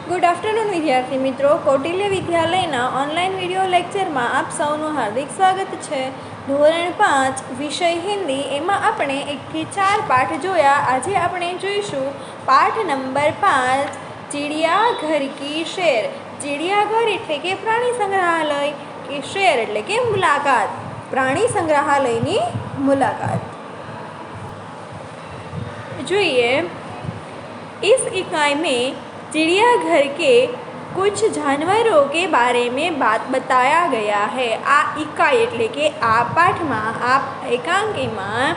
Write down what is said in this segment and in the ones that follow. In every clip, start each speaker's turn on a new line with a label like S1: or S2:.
S1: Good afternoon विद्यार्थी मित्रों, Kautilya विद्यालयना online video lecture में आप सौનું हार्दिक स्वागत है। धोरण 5 विषय हिंदी एमां आपणे 1 થી 4 पाठ जोया। आज आपणे जोईशुं पाठ नंबर 5 चिड़ियाघर की शेर। चिड़ियाघर एटले के प्राणी संग्रहालय के शेर एटले के मुलाकात, प्राणी संग्रहालयनी मुलाकात। જોઈએ इस इकाई में चिड़ियाघर के कुछ जानवरों के बारे में बात बताया गया है। आ इकाई एटले के आ पाठ में आ एकांकी में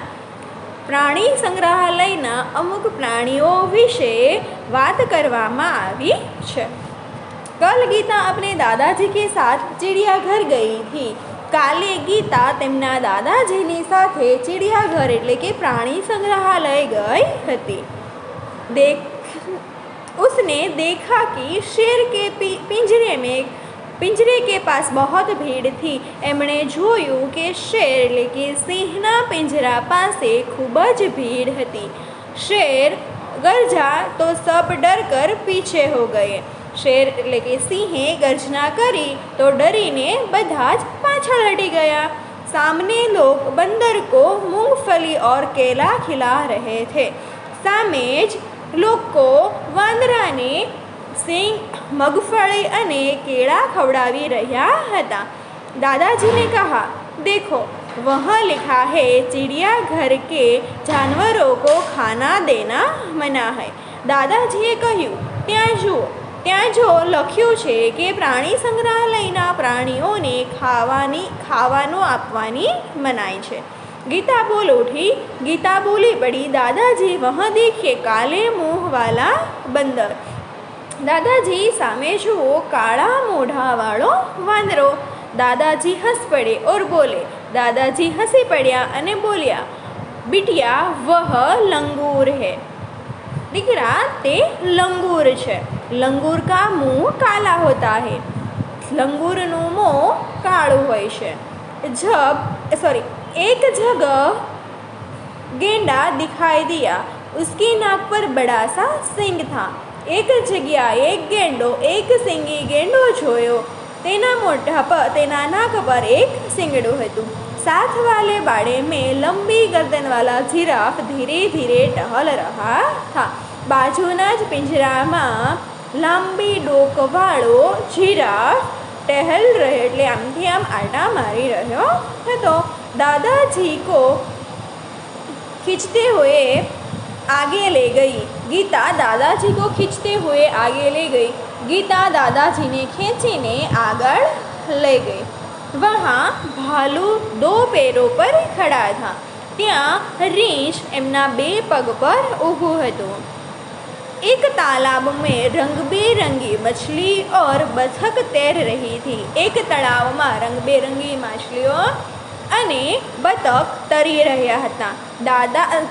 S1: प्राणी संग्रहालयना अमुक प्राणीओ विषे बात करवामां आवी छे। कल गीता अपने दादाजी के साथ चिड़ियाघर गई थी। काले गीता तेमना दादाजीनी साथे चिड़ियाघर एटले के प्राणी संग्रहालय गई हती। उसने देखा कि शेर के पिंजरे के पास बहुत भीड़ थी। एमणे जोयुं के शेर एटले के सिंहना पिंजरा पासे खूब ज भीड़ हती। शेर गरजा तो सब डर कर पीछे हो गए। शेर एटले के सिंहे गर्जना करी तो डरीने बधा ज पाछा हटी गया। सामने लोग बंदर को मूंगफली और केला खिला रहे थे। सामे ज लोको वांदराने सिंह मगफली अने केला खवड़ावी रह्या हता। दादाजी ने कहा, देखो वहाँ लिखा है चिड़ियाघर के जानवरों को खाना देना मना है। दादाजीए कह्यु, त्यां जो लख्यु छे के प्राणी संग्रहालयना प्राणीओने खावानुं आपवानी मनाई छे। गीता बोल उठी। गीता बोली पड़ी, दादाजी वहाँ देखिए काले मुँह वाला बंदर। दादाजी सामे जुओ काला मोढ़ा वालो वांदरो। दादाजी हंस पड़े और बोले। दादाजी हंसी पड़िया अने बोलिया, बिटिया वह लंगूर है। दीकरा ते लंगूर छे। लंगूर का मुँह काला होता है। लंगूरनुं मों काळुं होय छे। एक जगह गेंडा दिखाई दिया। उसकी नाक पर बड़ा सा सींग था। एक जगह एक गेंडो एक सींगी गेंडो जोयो। तेना नाक पर एक सींगड़ू हतुं। साथ वाले बाड़े में लंबी गर्दन वाला जिराफ धीरे धीरे टहल रहा था। बाजूना ज पिंजरा में लांबी डोक वाळो जिराफ टहल रहे एटले आमथी आम आटा मारी रह्यो हतो। दादाजी को खींचते हुए आगे ले गई। गीता दादाजी को खींचते हुए आगे ले गई। गीता दादाजी ने खींचीने आगळ ले गई। वहाँ भालू 2 पैरों पर खड़ा था। त्यां रींछ एमना 2 पग पर ऊभुं हतुं। एक तालाब में रंग बेरंगी मछली और बतख तैर रही थी। एक तालाब में रंग बेरंगी मछलियों अने बतख तरी रह्या हता।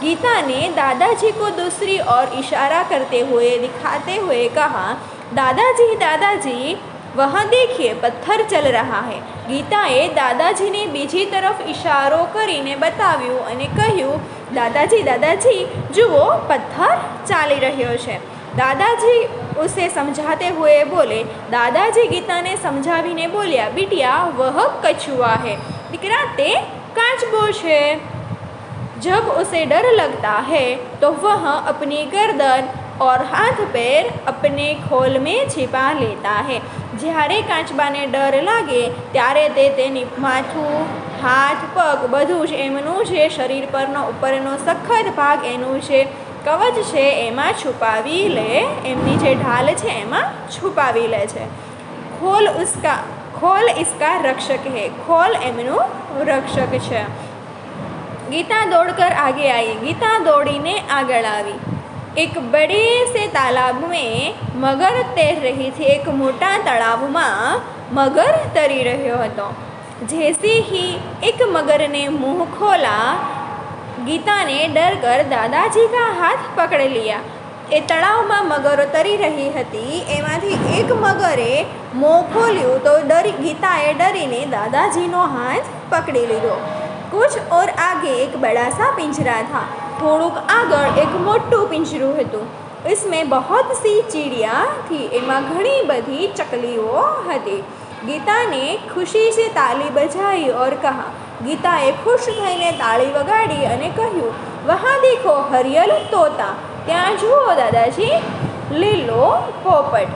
S1: गीता ने दादाजी को दूसरी ओर इशारा करते हुए दिखाते हुए कहा, दादाजी दादाजी वहाँ देखिए पत्थर चल रहा है। गीताए दादाजी ने बीजी तरफ इशारो करीने बताव्युं अने कह्युं, दादाजी दादाजी जुओ पत्थर चाली रह्यो छे। दादाजी उसे समझाते हुए बोले। दादाजी गीता ने समझावीने बोलिया, बिटिया वह कछुआ है। दीकरा ते काचबो छे। जब उसे डर लगता है तो वह अपनी गर्दन और हाथ पैर अपने खोल में छिपा लेता है। ज्यारे काचबाने डर लागे त्यारे ते तेनी माथुं हाथ पग बधुं ज एमनुं छे शरीर परनो उपरनो सखत भाग एनुं छे कवच छे एमां छुपावी ले, एमनी जे ढाल छे एमां छुपावी ले छे। खोल इसका रक्षक है। खोल एमनुं रक्षक छे। गीता दौड़कर आगे आई। गीता दौड़ीने आगळ आवी। एक बड़े से तालाब में मगर तैर रही थी। एक मोटा तालाब में मगर तरी रह्यो हतो। जैसे ही एक मगर ने मुंह खोला, गीता ने डर कर दादाजी का हाथ पकड़ लिया। ए तलाव में मगरो तरी रही हती। एमांथी एक मगरे मों खोल्युं तो गीताए डरीने दादाजीनो हाथ पकड़ी लीधो। कुछ और आगे एक बड़ा सा पिंजरा था। थोड़ुंक आगळ एक मोटुं पिंजरुं हतुं। इसमें बहुत सी चिड़िया थी, एमा घनी बधी चकलियों हती। गीता ने खुशी से ताली बजाई और कहा। गीताए खुश थईने ताली वगाड़ी अने कह्यु, वहाँ देखो हरियल तोता, त्यां जुओ दादाजी लीलो पोपट।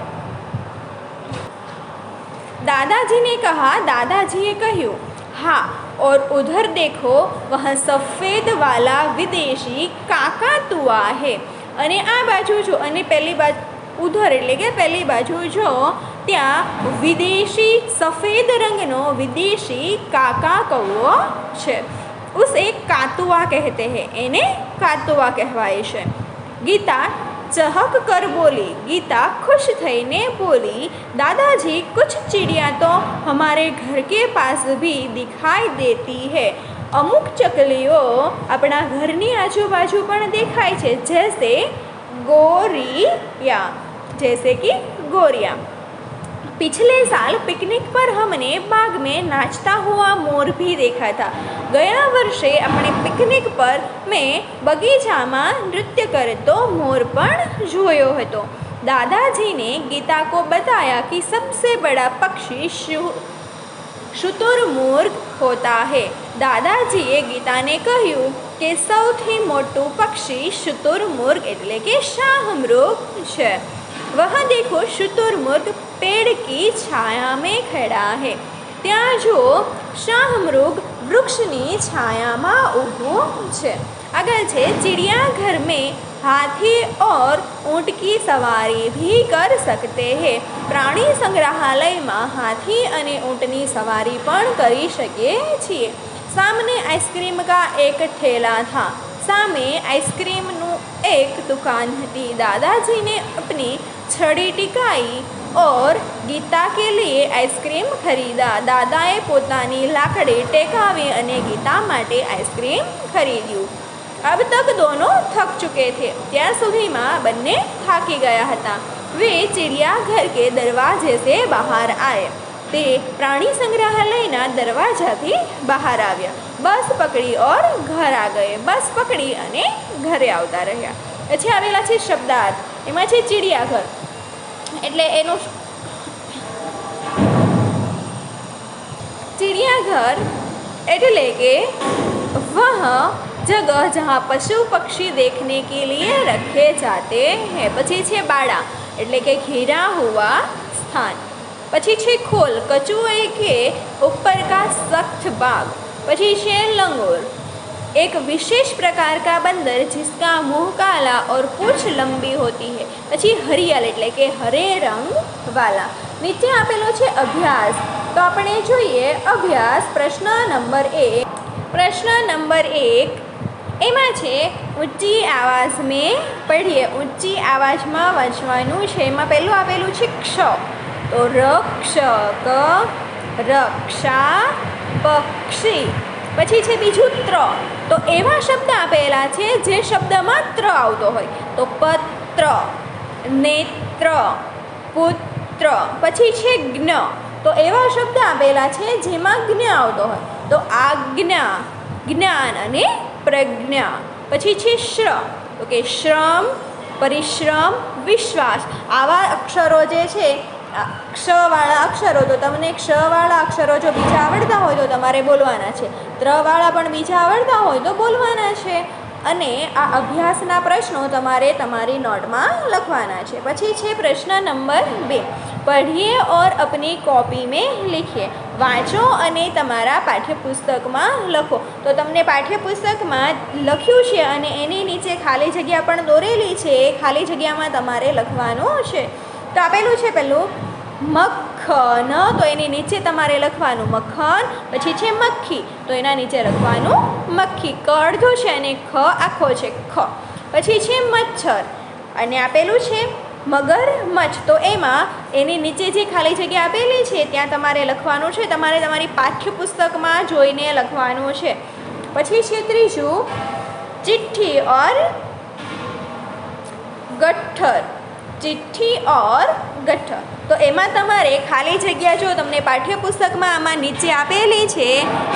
S1: दादाजी ने कहा। दादाजीए कह्यु, हाँ, और उधर देखो वह सफ़ेद वाला विदेशी काकातुआ है। अने आ बाजू जो अने पहली बाजू उधर एटले के पहली बाजू जो त्या विदेशी सफ़ेद रंगनो विदेशी काका कौओ छे। उसे कातुआ कहते हैं, एने कातुआ कहवाय छे। गीता चहक कर बोली। गीता खुश थईने बोली, दादाजी कुछ चिड़िया तो हमारे घर के पास भी दिखाई देती है। अमुक चकलियों अपना घरनी आजूबाजू पण देखाय छे, जैसे गोरिया, जैसे कि गोरिया। पिछले साल पिकनिक पर हमने बाग में नाचता हुआ मोर भी देखा था। गया वर्षे अपने पिकनिक पर मैं बगीचा में नृत्य करतो मोर पण जोयो हतो। दादाजी ने गीता को बताया कि सबसे बड़ा पक्षी शुतुरमुर्ग होता है। दादाजीए गीताने कह्यु कि सौथी मोटू पक्षी शुतुरमुर्ग एटले के शाहमृग छे। वहाँ देखो शुतुरमुर्ग पेड़ की छाया में खड़ा है। ત્યાં જો શાહમૃગ વૃક્ષની છાયામાં ઊભો છે। આગળ છે, चिड़ियाघर में हाथी और ऊँट की सवारी भी कर सकते हैं। प्राणी संग्रहालय में हाथी अने ऊँटनी सवारी पण करी शकीए छीए। सामने आइसक्रीम का एक ठेला था। सामे आइसक्रीमनु एक दुकान थी। दादाजी ने अपनी छड़ी टिकाई और गीता के लिए आइसक्रीम खरीदा। दादाए पोतानी लाकड़ी टेकावी अने गीता माटे आइसक्रीम खरीद्यू। अब तक दोनों थक चुके थे। त्यार सुधीमां बन्ने थाकी गया हता। वे चिड़ियाघर के दरवाजे से बाहर आए। ते प्राणी संग्रहालयना दरवाजाथी बहार आव्या। बस पकड़ी और घर आ गए। बस पकड़ी अने घरे आवता रह्या। पछी आवेला छे शब्दार्थ। एमां छे चिड़ियाघर एटले एनो चिड़ियाघर एटले के वह जगह जहाँ पशु पक्षी देखने के लिए रखे जाते हैं। पछी छे बाड़ा एटले के घिरा हुआ स्थान। पछी छे खोल, कछुए के ऊपर का सख्त भाग। पछी छे लंगूर, एक विशेष प्रकार का बंदर जिसका मुंह काला और पूंछ लंबी होती है। पछी हरियल एटले के हरे रंग वाला। नीचे आपेलो छे अभ्यास, तो आपणे जोईए अभ्यास प्रश्न नंबर 1। प्रश्न नंबर 1 एमां छे ऊंची आवाज में पढ़िए। ऊंची आवाज में वांचवानुं छे। एमां पहेલું आपेલું છે क्ष, तो रक्षक, रक्षा, पक्षी। पछी छे बीजું त्र, तो एवा शब्द आपेला छे जे शब्दमां त्र आवतो होय, तो पत्र, नेत्र, पुत्र। पछी छे ज्ञ, तो एवा शब्द आपेला छे जेमां ज्ञ आवतो होय, तो आज्ञा, ज्ञान अने प्रज्ञा। पछी छे श्र, तो के श्रम, परिश्रम, विश्वास। आवा अक्षरो जे छे क्षवाळा अक्षरो, तो तमने क्षवाळा अक्षरो जो बीजा आवडता होय तो तमारे बोलवाना छे। त्रवाळा पण बीजा आवडता होय तो बोलवाना छे। अने आ अभ्यासना प्रश्नो तमारे तमारी नोटमां लखवाना छे। पछी छे प्रश्न नंबर 2, पढ़िए और अपनी कॉपी में लिखिए। वाँचो अने तमारा पाठ्यपुस्तकमां लखो। तो तमने पाठ्यपुस्तकमां लख्युं छे अने एनी नीचे खाली जग्या पण दोरेली छे। खाली जग्यामां तमारे लखवानुं छे। तो आपेલું છે પેલું મક્ખન, તો એની નીચે તમારે લખવાનું મક્ખન। પછી છે મક્ખી, તો એના નીચે લખવાનું મક્ખી। ક અડધો છે અને ખ આખો છે, ખ। પછી છે મચ્છર અને આપેલું છે મગરમચ્છ, તો એમાં એની નીચે જે ખાલી જગ્યા આપેલી છે ત્યાં તમારે લખવાનું છે। તમારે તમારી પાઠ્યપુસ્તકમાં જોઈને લખવાનું છે। પછી છે ત્રીજું ચિઠ્ઠી और गट्ठर, चिट्ठी और गट्ठर। तो एमां तमारे खाली जग्या जो तमने पाठ्यपुस्तकमां आमां नीचे आपेली छे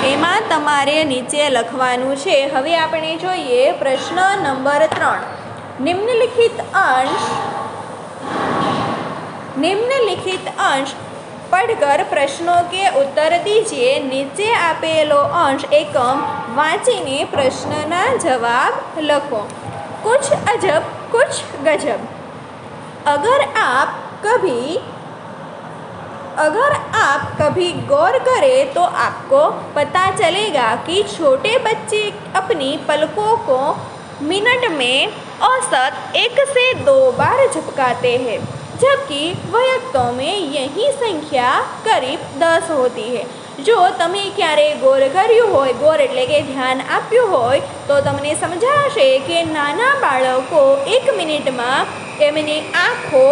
S1: एमां तमारे नीचे लखवानुं छे। हवे आपणे जोईए प्रश्न नंबर 3। निम्नलिखित अंश पढ़कर प्रश्नों के उत्तर दीजिए। नीचे आपेलो अंश एकम वाँचीने प्रश्नना जवाब लखो। कुछ अजब कुछ गजब। अगर आप कभी गौर करें तो आपको पता चलेगा कि छोटे बच्चे अपनी पलकों को मिनट में औसत 1 से 2 बार झपकाते हैं, जबकि वयस्कों में यही संख्या करीब 10 होती है। जो તમે ક્યારે ગોર કર્યું હોય, ગોર એટલે કે ધ્યાન આપ્યું હોય, તો તમને સમજાશે કે નાના બાળકો 1 મિનિટમાં એમની આંખો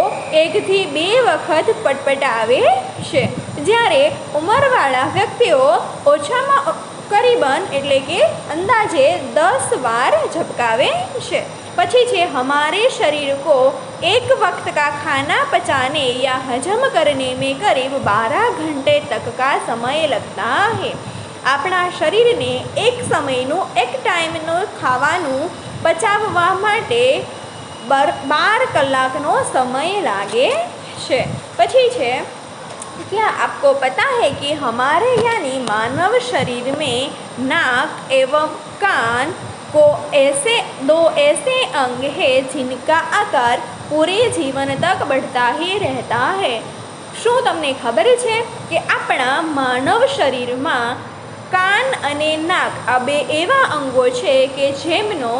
S1: 1 થી 2 વખત પટપટાવે છે, જ્યારે ઉંમરવાળા વ્યક્તિઓ ઓછામાં કરીબન એટલે કે અંદાજે 10 बार झपकावे છે। પછી છે हमारे शरीर को एक वक्त का खाना पचाने या हजम करने में करीब 12 घंटे तक का समय लगता है। આપણા શરીરને એક સમયનું એક ટાઈમનું ખાવાનું પચાવવા માટે 12 કલાકનો સમય લાગે છે। પછી છે क्या आपको पता है कि हमारे यानी मानव शरीर में नाक एवं कान को दो ऐसे अंग हैं जिनका आकार पूरे जीवन तक बढ़ता ही रहता है। શું તમને ખબર છે કે આપણા માનવ શરીરમાં કાન અને નાક આ બે એવા અંગો છે કે જેમનો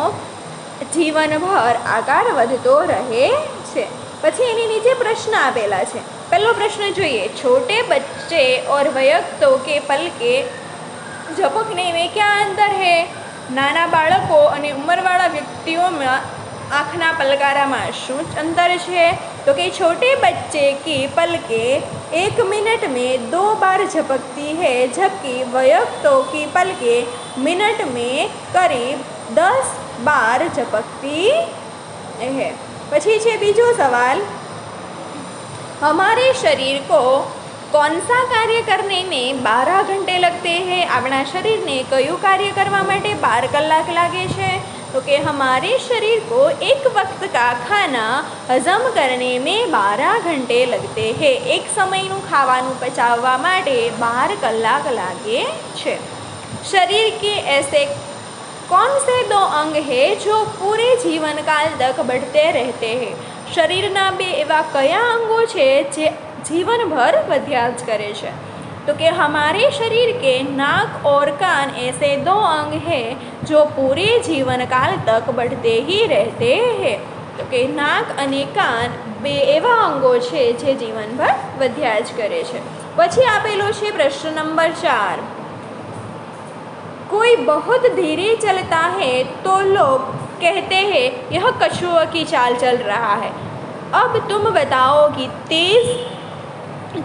S1: જીવનભર આકાર વધતો રહે છે। પછી એની નીચે પ્રશ્ન આપેલા છે। પહેલો પ્રશ્ન જોઈએ, छोटे बच्चे और वयस्कों के पलके झपकने में क्या अंतर है? નાના બાળકો અને ઉંમરવાળા વ્યક્તિઓમાં આંખના પલકારામાં શું અંતર છે? તો કે छोटे बच्चे की पलकें 1 मिनट में 2 बार झपकती है, जबकि वयस्कों की पलकें मिनट में करीब 10 बार झपकती है। પછી છે બીજો સવાલ, हमारे शरीर को कौन सा कार्य करने में 12 घंटे लगते हैं? આપણા શરીરને કયું કાર્ય કરવા માટે 12 કલાક લાગે છે? तो कि हमारे शरीर को एक वक्त का खाना हजम करने में 12 घंटे लगते हैं। एक समयનું ખાવાનું પચાવવા માટે 12 કલાક લાગે છે। शरीर के ऐसे कौन से 2 अंग है जो पूरे जीवन काल तक बढ़ते रहते हैं? शरीरना 2 એવા કયા અંગો છે જે जीवनभर વધ્યા જ કરે છે? तो कि हमारे शरीर के नाक और कान ऐसे 2 अंग हैं जो पूरे जीवन काल तक बढ़ते ही रहते हैं। तो कि नाक અને કાન 2 એવા અંગો છે જે જીવનભર વધ્યા જ કરે છે। પછી આપેલો છે પ્રશ્ન નંબર 4, कोई बहुत धीरे चलता है तो लोग कहते हैं यह कछुआ की चाल चल रहा है। अब तुम बताओ कि तेज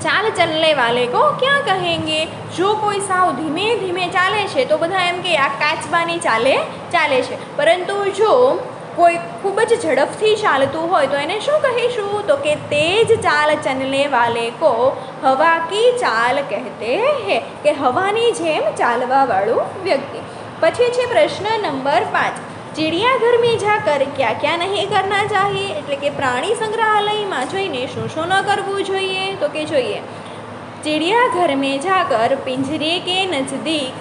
S1: चाल चलने वाले को क्या कहेंगे? जो कोई साव धीमे धीमे चाले છે તો બધા એમ કે આ કાચબાની ચાલે છે, પરંતુ જો કોઈ ખૂબ જ ઝડપથી ચાલતું હોય તો એને શું કહીશું? તો કે તેજ ચાલ ચલને વાલે કો હવા की चाल कहते हैं, કે હવાની જેમ ચાલવાવાળું વ્યક્તિ। પછી છે પ્રશ્ન નંબર 5, चिड़ियाघर में जाकर क्या क्या नहीं करना चाहिए? એટલે કે પ્રાણી સંગ્રહાલયમાં જઈને શું શું ન કરવું જોઈએ? તો કે જોઈએ, चिड़ियाघर में जाकर पिंजरे के नज़दीक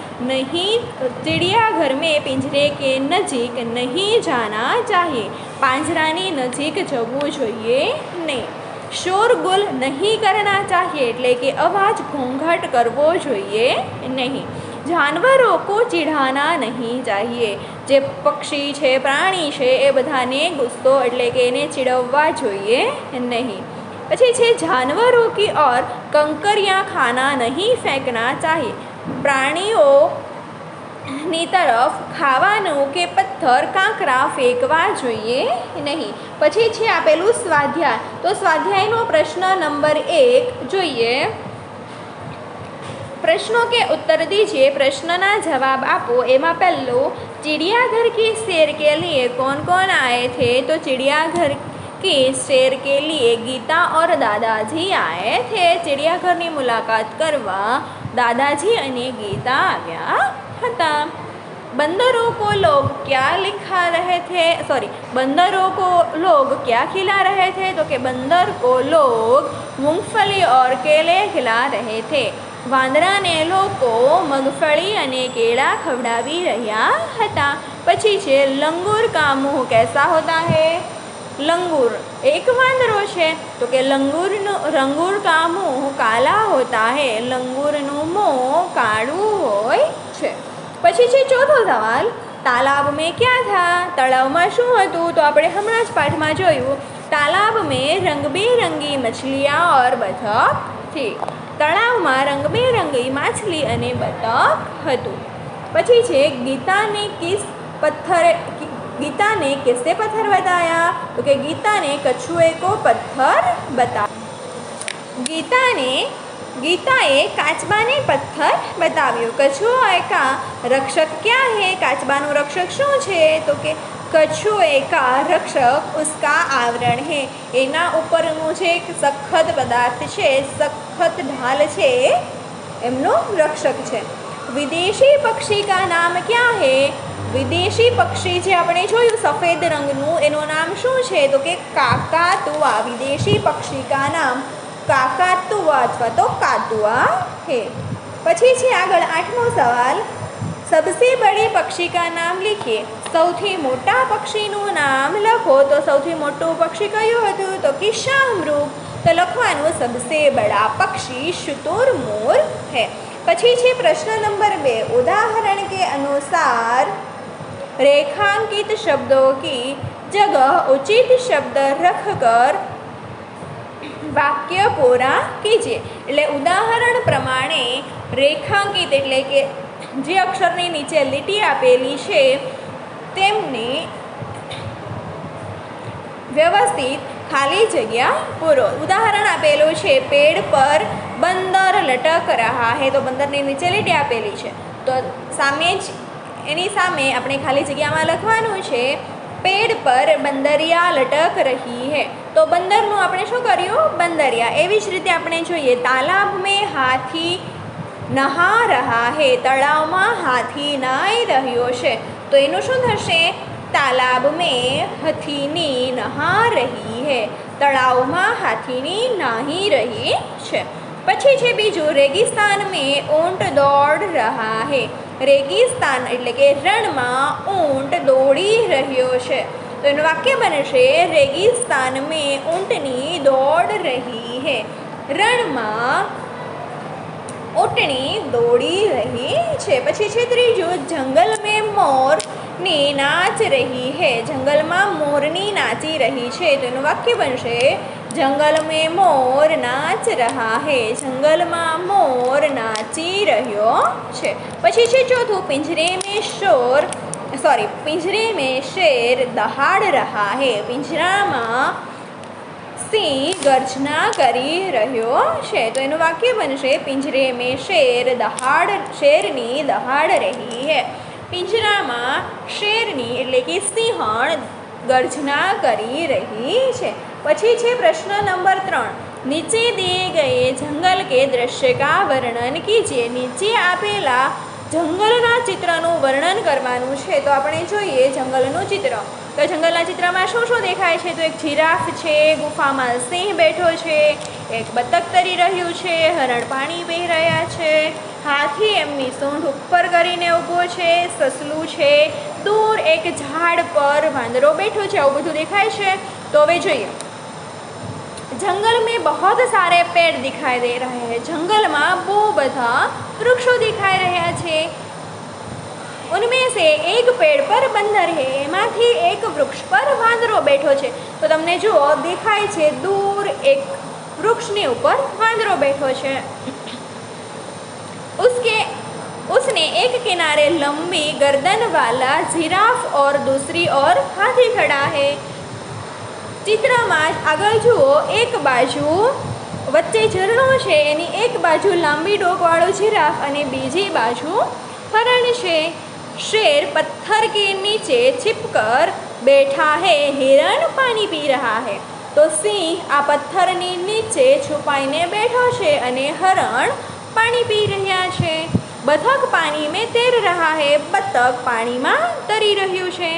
S1: नहीं जाना चाहिए। પાંજરાની નજીક જવું જોઈએ નહીં। शोरगुल नहीं करना चाहिए એટલે કે અવાજ ઘોંઘાટ કરવો જોઈએ નહીં। जानवरों को चिढ़ाना नहीं चाहिए। જે પક્ષી છે, પ્રાણી છે, એ બધાને ગુસ્સો એટલે કે એને ચીડવવા જોઈએ નહીં। પછી છે जानवरों की ओर कंकरियाँ खाना नहीं फेंकना चाहिए। પ્રાણીઓની તરફ ખાવાનું કે પથ્થર કાંકરા ફેંકવા જોઈએ નહીં। પછી છે આપેલું સ્વાધ્યાય, તો સ્વાધ્યાયનો પ્રશ્ન નંબર 1 જોઈએ, प्रश्नों के उत्तर दीजिए, प्रश्नना जवाब आपो। एमा पहलो, चिड़ियाघर की सैर के लिए कौन कौन आए थे? तो चिड़ियाघर की सैर के लिए गीता और दादाजी आए थे। चिड़ियाघर की मुलाकात करवा दादाजी अने गीता आव्या हता। बंदरों को लोग क्या लिखा रहे थे, सॉरी, बंदरों को लोग क्या खिला रहे थे, तो कि बंदर को लोग मूंगफली और केले खिला रहे थे। વાંદરાને લોકો મગફળી અને કેળા ખવડાવી રહ્યા હતા। પછી છે લંગૂર કા મુંહ कैसा होता है। लंगूर एक वांदरो है, तो कि लंगूर का मुंह काला होता है। लंगूरનું મોં કાળું હોય છે। પછી છે ચોથો સવાલ, तालाब में क्या था। તળાવમાં શું હતું, તો આપણે હમણાં જ પાઠમાં જોયું, तालाब में रंगबेरंगी मछलियाँ और बतख थी। તળાવમાં રંગબેરંગી માછલી અને બતક હતું। પછી છે गीता ने किससे पत्थर बताया, तो कि गीता ने कछुए को पत्थर बताया। गीताए काचबाने पत्थर बताव्यो। कछुए का रक्षक क्या है, काचबानु रक्षक शू है, तो कि कछुए का रक्षक उसका आवरण है। एना उपरनु जे सखत पदार्थ है, सखत ढाल है, एमनो रक्षक है। विदेशी पक्षी का नाम क्या है। विदेशी पक्षी जे आपणे जोयुं सफेद रंगनु, एनु नाम शुं छे, तो कि काकातुआ। विदेशी पक्षी का नाम काकातुआ अथवा तो कातुआ है। पछी छे आगळ 8मो सवाल, सबसे बड़े पक्षी का नाम लिखिए। सौथी मोटा पक्षीनु नाम लखो, तो सौथी मोटुं पक्षी कयुं हतुं, तो कि शाहमृग। तो लखवानुं सबसे बड़ा पक्षी शुतुरमुर्ग है। पछी छे प्रश्न नंबर 2, उदाहरण के अनुसार रेखांकित शब्दों की जगह उचित शब्द रखकर वाक्य पूरा कीजिए। એટલે ઉદાહરણ પ્રમાણે રેખાંકિત એટલે કે જે અક્ષરની નીચે લીટી આપેલી છે તેમને વ્યવસ્થિત ખાલી જગ્યા પૂરો। ઉદાહરણ આપેલું છે, પેડ પર બંદર લટક રહા હે, તો બંદરની નીચે લીટી આપેલી છે, તો સામે જ એની સામે આપણે ખાલી જગ્યામાં લખવાનું છે पेड़ पर बंदरिया लटक रही है। तो बंदरનું આપણે શું કર્યું, બંદરિયા। એવી જ રીતે આપણે જોઈએ, तालाब में हाथी नहा रहा है। તળાવમાં હાથી નાઈ રહ્યો છે, તો એનું શું થશે, तालाब में हथीनी नहा रही है। તળાવમાં હાથીની નાહી રહી છે। પછી છે બીજું, रेगिस्तान में ऊंट दौड़ रहा है। रेगिस्तान એટલે કે રણમાં ઊંટ દોડી રહ્યો છે, તો એનું વાક્ય બનશે, रेगिस्तान में ऊंटनी दौड़ रही है। રણમાં ઊંટણી દોડી રહી છે। પછી છે ત્રીજું, जंगल में मोरनी नाच रही है। जंगलમાં મોરની નાચી રહી છે, તો એનું વાક્ય બનશે, जंगल में मोर नाच रहा है। जंगलમાં मोर नाची રહ્યો છે। પછી છે ચોથું, पिंजरे में शेर दहाड़ रहा है। पिंजराમાં સિંહ ગર્જના કરી રહ્યો છે, તો એનું વાક્ય બનશે, पिंजरे में शेरनी दहाड़ रही है। पिंजराમાં શેરની એટલે કે સિંહણ गर्जना करी रही है। પછી છે પ્રશ્ન નંબર 3, नीचे दिए गए जंगल के दृश्य का वर्णन कीजिए। नीचे आपेला जंगलना चित्रનું વર્ણન કરવાનું છે, તો આપણે જોઈએ જંગલનું ચિત્ર। તો જંગલના ચિત્રમાં શું શું દેખાય છે, તો એક જીરાફ છે, ગુફામાં સિંહ બેઠો છે, એક બતક તરી રહ્યું છે, હરણ પાણી પી રહ્યા છે, હાથી એમની સૂંઢ ઉપર કરીને ઊભો છે, સસલું છે, દૂર એક ઝાડ પર વાંદરો બેઠો છે, આવું બધું દેખાય છે। तो હવે જોઈએ, जंगल में बहुत सारे पेड़ दिखाई दे रहे हैं। जंगल में बहुत बधा वृक्षों दिखाई रहा है। उनमें से एक पेड़ पर बंदर है, एमांथी एक वृक्ष पर वांदरो बैठो है। तो तमने जो देखाय छे, दूर एक वृक्षनी ऊपर वांदरो बैठो है। उसने एक किनारे लंबी गर्दन वाला जिराफ और दूसरी ओर हाथी खड़ा है। चित्रमा आगळ जुओ, एक बाजू वच्चे झरणो छे, एनी एक बाजू लांबी डोकवाळो जिराफ अने बीजी बाजू हरण छे। शेर पत्थर के नीचे छिपकर बैठा है, हिरण पानी पी रहा है। तो सिंह आ पत्थरनी नीचे छुपाईने बैठो छे अने हरण पानी पी रह्या छे। बतख पानी में तैर रहा है, बतख पानी में तरी रह्યું છે।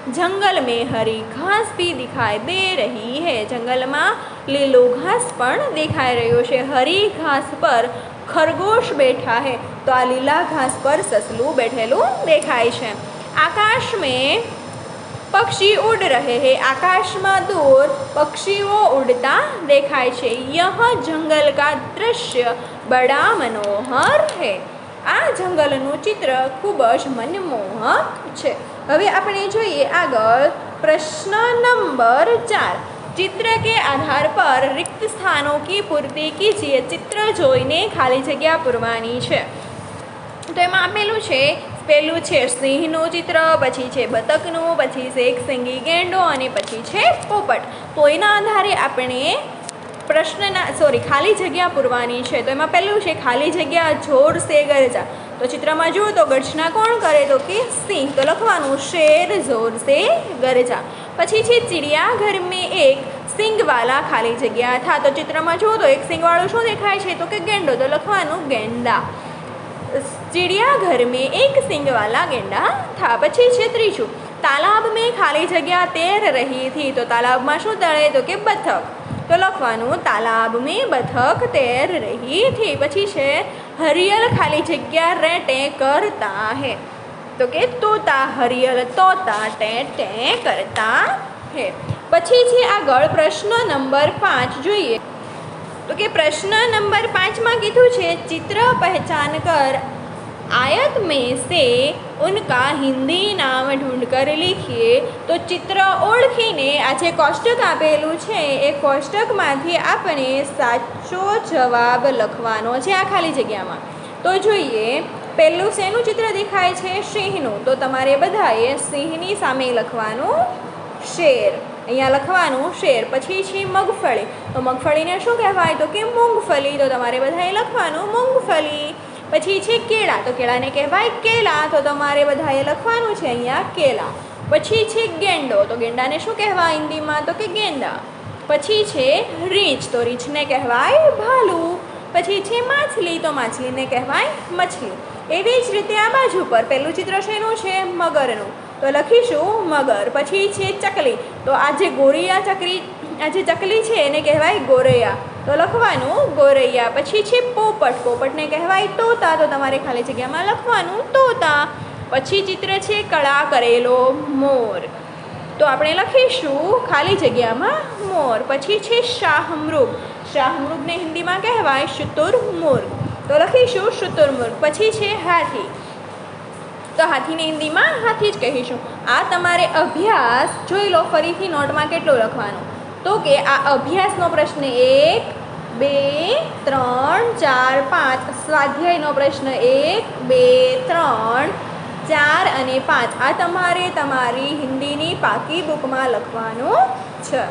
S1: जंगल में हरी घास भी दिखाई दे रही है, जंगल में લીલું ઘાસ પણ દેખાઈ રહ્યું છે। हरी घास पर खरगोश बैठा है, तो आ लीला घास पर ससलू बैठेलू देखाय छे। आकाश में पक्षी उड़ रहे हैं, आकाश में दूर पक्षियों उड़ता देखाय छे। यह जंगल का दृश्य बड़ा मनोहर है, आ जंगलનું चित्र खूब ज मनमोहक છે। હવે આપણે જોઈએ આગળ प्रश्न नंबर 4। चित्र के आधार पर रिक्त स्थानों की पूर्ति कीजिए। चित्र જોઈને ખાલી જગ્યા પૂરવાની છે। તો એમાં આપેલું છે, પહેલું છે સિંહનું ચિત્ર, પછી છે બતકનું, પછી છે એક સિંગી ગેંડો અને પછી છે પોપટ। તો એના આધારે આપણે ખાલી જગ્યા પૂરવાની છે। તો એમાં પહેલું છે ખાલી જગ્યા જોર સે ગરજા। તો ચિત્રમાં જુઓ તો ગર્જના કોણ કરે, તો કે સિંહ। તો લખવાનું શેર જોર સે ગરજા। પછી છે ચિડિયાઘર में एक સિંગ વાલા ખાલી જગ્યા था। તો ચિત્રમાં જુઓ તો એક સિંગ વાળું શું દેખાય છે, તો કે ગેંડો। તો લખવાનું ગેંડા। चिड़ियाघर में एक सिंग वाला गेंडा था। પછી છે ત્રીજું, तालाब में खाली जगह तैर रही थी। तो तालाब में શું તળે, તો કે બતક। તો લખવાનું तालाब में बतख तैर रही थी। પછી છે हरियल खाली जगह रेटे करता है। तो के तोता, हरियल तोता टे टे करता है। પછી છે આગળ પ્રશ્ન નંબર 5 જોઈએ। तो कि प्रश्न नंबर 5 में कीधु छे, चित्र पहचान कर आयत में से उनका हिंदी नाम ढूंढ कर लिखिए। तो चित्र ओळखीने आ जे कोष्टक आपेलू छे ए कोष्टकमांथी आपणे साचो जवाब लखवानो छे आ खाली जग्यामां। तो जोईए पहेलुं शेनुं चित्र देखाय छे, सिंहनुं। तो तमारे बधाए सिंहनी सामे लखवानुं शेर। અહીંયા લખવાનું શેર। પછી છે મગફળી। તો મગફળીને શું કહેવાય, તો કે મૂંગફલી। તો તમારે બધાએ લખવાનું મૂંગફલી। પછી છે કેળા। તો કેળાને કહેવાય કેલા। તો તમારે બધાએ લખવાનું છે અહીંયા કેલા। પછી છે ગેંડો। તો ગેંડાને શું કહેવાય હિન્દીમાં, તો કે ગેંડા। પછી છે રીંછ। તો રીંછને કહેવાય ભાલુ। પછી છે માછલી। તો માછલીને કહેવાય મછલી। એવી જ રીતે આ બાજુ પર પહેલું ચિત્ર શેનું છે, મગરનું। તો લખીશું મગર। પછી છે ચકલી। તો આ જે ગોરૈયા ચકલી, આ જે ચકલી છે એને કહેવાય ગોરૈયા। તો લખવાનું ગોરૈયા। પછી છે પોપટ। પોપટને કહેવાય તોતા। તો તમારે ખાલી જગ્યામાં લખવાનું તોતા। પછી ચિત્ર છે કળા કરેલો મોર। તો આપણે લખીશું ખાલી જગ્યામાં મોર। પછી છે શાહમૃગ। શાહમૃગને હિન્દીમાં કહેવાય શુતુરમુર્ગ। તો લખીશું શુતુરમુર્ગ। પછી છે હાથી। तो हाथी ने हिंदी में हाथी ज कहीशुं। आ तमारे अभ्यास जोई लो फरीथी नोट में केटलो लखवानो। तो के आ अभ्यासनो प्रश्न 1 2 3 4 5, स्वाध्यायनो प्रश्न 1 2 3 4 અને 5 आ तमारे तमारी हिंदीनी पाकी बुक में लखवानुं छे।